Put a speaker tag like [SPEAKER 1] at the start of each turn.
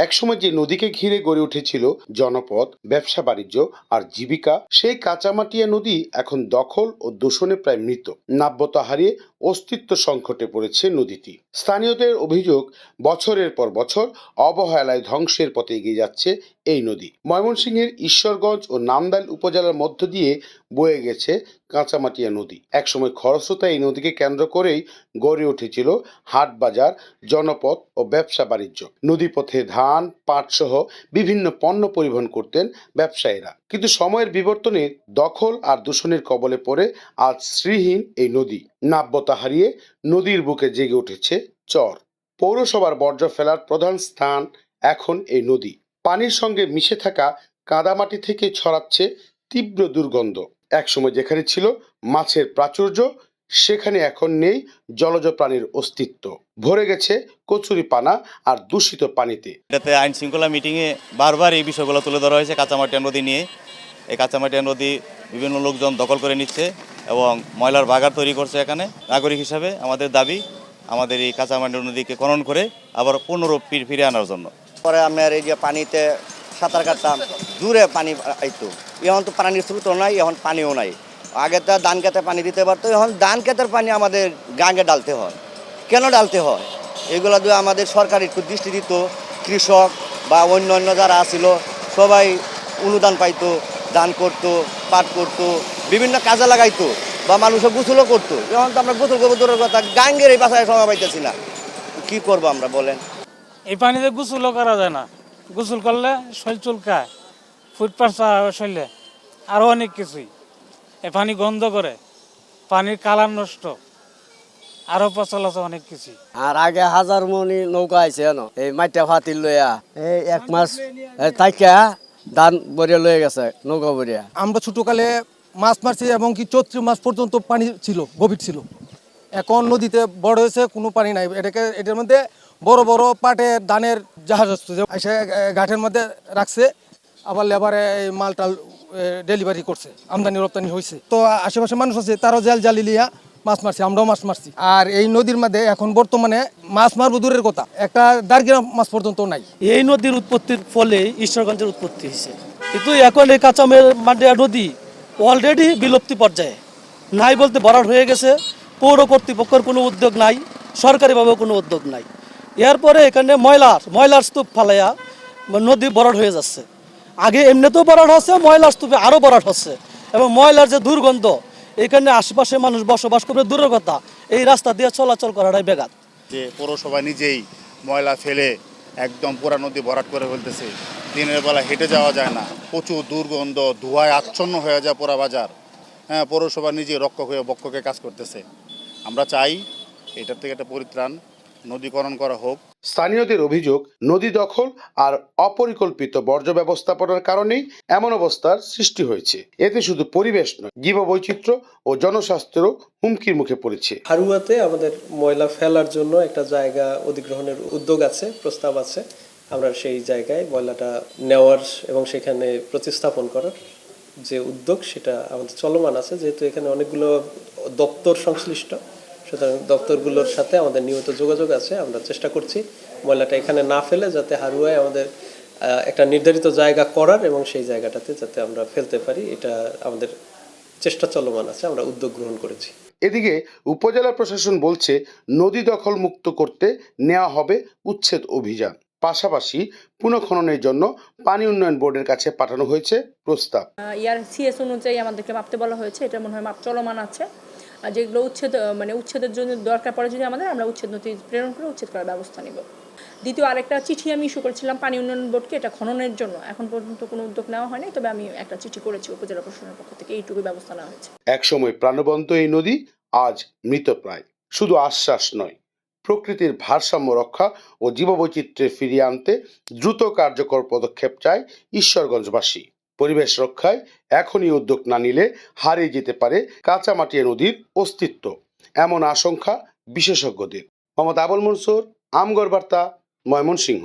[SPEAKER 1] একসময় যে নদীকে ঘিরে গড়ে উঠেছিল জনপদ, ব্যবসা বাণিজ্য আর জীবিকা, সেই কাঁচামাটিয়া নদী এখন দখল ও দূষণে প্রায় মৃত। নাব্যতা হারিয়ে অস্তিত্ব সংকটে পড়েছে নদীটি। স্থানীয়দের অভিযোগ, বছরের পর বছর অবহেলায় ধ্বংসের পথে এগিয়ে যাচ্ছে এই নদী। ময়মনসিংহের ঈশ্বরগঞ্জ ও নান্দাইল উপজেলার মধ্য দিয়ে বয়ে গেছে কাঁচামাটিয়া নদী। একসময় খরস্রোতা এই নদীকে কেন্দ্র করেই গড়ে উঠেছিল হাট বাজার, জনপদ ও ব্যবসা বাণিজ্য। নদীপথে ধান, পাট সহ বিভিন্ন পণ্য পরিবহন করতেন ব্যবসায়ীরা। কিন্তু সময়ের বিবর্তনে দখল আর দূষণের কবলে পড়ে আজ শ্রীহীন এই নদী। নাব্যতা হারিয়ে নদীর বুকে জেগে উঠেছে চর। পৌরসভার বর্জ্য ফেলার প্রধান স্থান এখন এই নদী। পানির সঙ্গে মিশে থাকা কাদামাটি থেকে ছড়াচ্ছে তীব্র দুর্গন্ধ। একসময় যেখানে ছিল মাছের প্রাচুর্য, সেখানে এখন নেই জলজ প্রাণীর অস্তিত্ব। ভরে গেছে কচুরিপানা আর দূষিত পানিতে।
[SPEAKER 2] এটাতে আইন শৃঙ্খলা মিটিংয়ে বারবার এই বিষয়গুলো তুলে ধরা হয়েছে কাঁচামাটিয়া নদী নিয়ে। এই কাঁচামাটিয়া নদী বিভিন্ন লোকজন দখল করে নিচ্ছে এবং ময়লার বাগার তৈরি করছে। এখানে নাগরিক হিসাবে আমাদের দাবি, আমাদের এই কাঁচামাটিয়া নদীকে খনন করে আবার পুনরূপ ফিরে আনার জন্য।
[SPEAKER 3] পরে আপনার এই যে পানিতে সাঁতার কাটতাম, দূরে পানি আইতো, এখন তো পানির স্রোত নাই, এখন পানিও নাই। আগে তো ধান খেতে পানি দিতে পারতো, এখন ধান খেতের পানি আমাদের গাঙ্গে ডালতে হয়। কেন ডালতে হয়? এগুলো দিয়ে আমাদের সরকার একটু দৃষ্টি দিত, কৃষক বা অন্য অন্য যারা আসছিল সবাই অনুদান পাইতো, ধান করতো, পাট করতো, বিভিন্ন কাজে লাগাইতো বা মানুষও গোসলও করতো। এখন তো আমরা গোসল করবো দূরের কথা, গাঙ্গের এই বাসায় সময় পাইতেছি না। কী করবো আমরা বলেন?
[SPEAKER 4] এই পানিতে গোসলও করা যায় না। গোসল করলে শরীর চুলকায়, ফুটপাথ শরীরে আরও অনেক কিছুই। এই পানি গন্ধ করে, পানির কালার নষ্ট, আরো পচল আছে অনেক কিছু।
[SPEAKER 5] আর আগে হাজার মনি নৌকা আইছে এই মাইটা ফাতিল লইয়া এই এক মাস তাইকা ধান বরিয়া লয়ে গেছে নৌকা বরিয়া।
[SPEAKER 6] আমরা ছোটকালে মাছ মারছি এবং কি চৈত্র মাস পর্যন্ত পানি ছিল, গভীর ছিল। এখন নদীতে বড় হয়েছে, কোনো পানি নাই। এটার মধ্যে বড় বড় পাটের ধানের জাহাজ আসছে, এসে ঘাটের মধ্যে রাখছে, আবার লেবারে এই মাল টাল ডেলিভারি করছে, আমদানি রপ্তানি হয়েছে। তো আশেপাশে মানুষ আছে, তারাও জাল জালি লিয়া মাছ মারছি, আমরাও মাছ মারছি। আর এই নদীর মধ্যে এখন বর্তমানে মাছ মারবো দূরের কথা, একটা দার্গিরা মাছ পর্যন্ত নাই।
[SPEAKER 7] এই নদীর উৎপত্তির ফলে ঈশ্বরগঞ্জের উৎপত্তি হয়েছে, কিন্তু এখন এই কাঁচামাটিয়া নদী অলরেডি বিলুপ্তি পর্যায়ে নাই বলতে ভরাট হয়ে গেছে। পৌর কর্তৃপক্ষের কোনো উদ্যোগ নাই, সরকারিভাবেও কোনো উদ্যোগ নাই। এরপরে এখানে ময়লার স্তূপ ফালাইয়া নদী ভরাট হয়ে যাচ্ছে। আগে এমনিতেও ভরাট হচ্ছে, ময়লার স্তূপে আরও ভরাট হচ্ছে এবং ময়লার যে দুর্গন্ধ, এখানে আশেপাশে মানুষ বসবাস করবে দূরের কথা, এই রাস্তা দিয়ে চলাচল করাটাই বেঘাত।
[SPEAKER 8] যে পৌরসভা নিজেই ময়লা ফেলে একদম পুরা নদী ভরাট করে ফেলতেছে। দিনের বেলা হেঁটে যাওয়া যায় না, প্রচুর দুর্গন্ধ, ধোঁয়ায় আচ্ছন্ন হয়ে যায় পুরা বাজার। হ্যাঁ, পৌরসভা নিজেই রক্ষক হয়ে বক্ষকে কাজ করতেছে। আমরা চাই এটার থেকে একটা পরিত্রাণ, নদীকরণ করা হোক।
[SPEAKER 1] স্থানীয়দের অভিযোগ, নদী দখল আর অপরিকল্পিত বর্জ্য ব্যবস্থাপনার কারণেই এমন অবস্থার সৃষ্টি হয়েছে। এতে শুধু পরিবেশ নয়, জীববৈচিত্র্য ও জনস্বাস্থ্যেরও হুমকির মুখে পড়েছে।
[SPEAKER 9] হারুয়াতে আমাদের ময়লা ফেলার জন্য একটা জায়গা অধিগ্রহণের উদ্যোগ আছে, প্রস্তাব আছে। আমরা সেই জায়গায় ময়লাটা নেওয়ার এবং সেখানে প্রতিস্থাপন করার যে উদ্যোগ, সেটা আমাদের চলমান আছে। যেহেতু এখানে অনেকগুলো দপ্তর সংশ্লিষ্ট, সুতরাং দপ্তরগুলোর সাথে আমাদের নিয়মিত যোগাযোগ আছে। আমরা চেষ্টা করছি ময়লাটা এখানে না ফেলে যাতে হারুয়ায় আমাদের একটা নির্ধারিত জায়গা করার এবং সেই জায়গাটাতে যাতে আমরা ফেলতে পারি, এটা আমাদের চেষ্টা চলমান আছে, আমরা উদ্যোগ গ্রহণ করেছি।
[SPEAKER 1] এদিকে উপজেলা প্রশাসন বলছে, নদী দখল মুক্ত করতে নেওয়া হবে উচ্ছেদ অভিযান। পাশাপাশি পুনঃখননের জন্য পানি উন্নয়ন বোর্ডের কাছে পাঠানো হয়েছে প্রস্তাব।
[SPEAKER 10] ইয়ার সিএস অনুযায়ী আমাদেরকে মাপতে বলা হয়েছে, এটা মনে হয় মাপ চলমান আছে। যেগুলো উচ্ছেদের জন্য দরকার পড়ে, যদি আমরা উচ্ছেদ নথি প্রেরণ করে উচ্ছেদ করার ব্যবস্থা নিব। দ্বিতীয় আরেকটা চিঠি আমি ইস্যু করেছিলাম পানি উন্নয়ন বোর্ডকে, এটা খননের জন্য। এখন পর্যন্ত কোনো উদ্যোগ নেওয়া হয়নি, তবে আমি একটা চিঠি করেছি উপজেলা প্রশাসনের পক্ষ থেকে, এইটুকু ব্যবস্থা নেওয়া হয়েছে।
[SPEAKER 1] একসময় প্রাণবন্ত এই নদী আজ মৃতপ্রায়। শুধু আশ্বাস নয়, প্রকৃতির ভারসাম্য রক্ষা ও জীববৈচিত্র্যে ফিরিয়ে আনতে দ্রুত কার্যকর পদক্ষেপ চায় ঈশ্বরগঞ্জবাসী। পরিবেশ রক্ষায় এখনই উদ্যোগ না নিলে হারিয়ে যেতে পারে কাঁচামাটিয়া নদীর অস্তিত্ব, এমন আশঙ্কা বিশেষজ্ঞদের। মোহাম্মদ আবুল মনসুর, আমগর বার্তা, ময়মনসিংহ।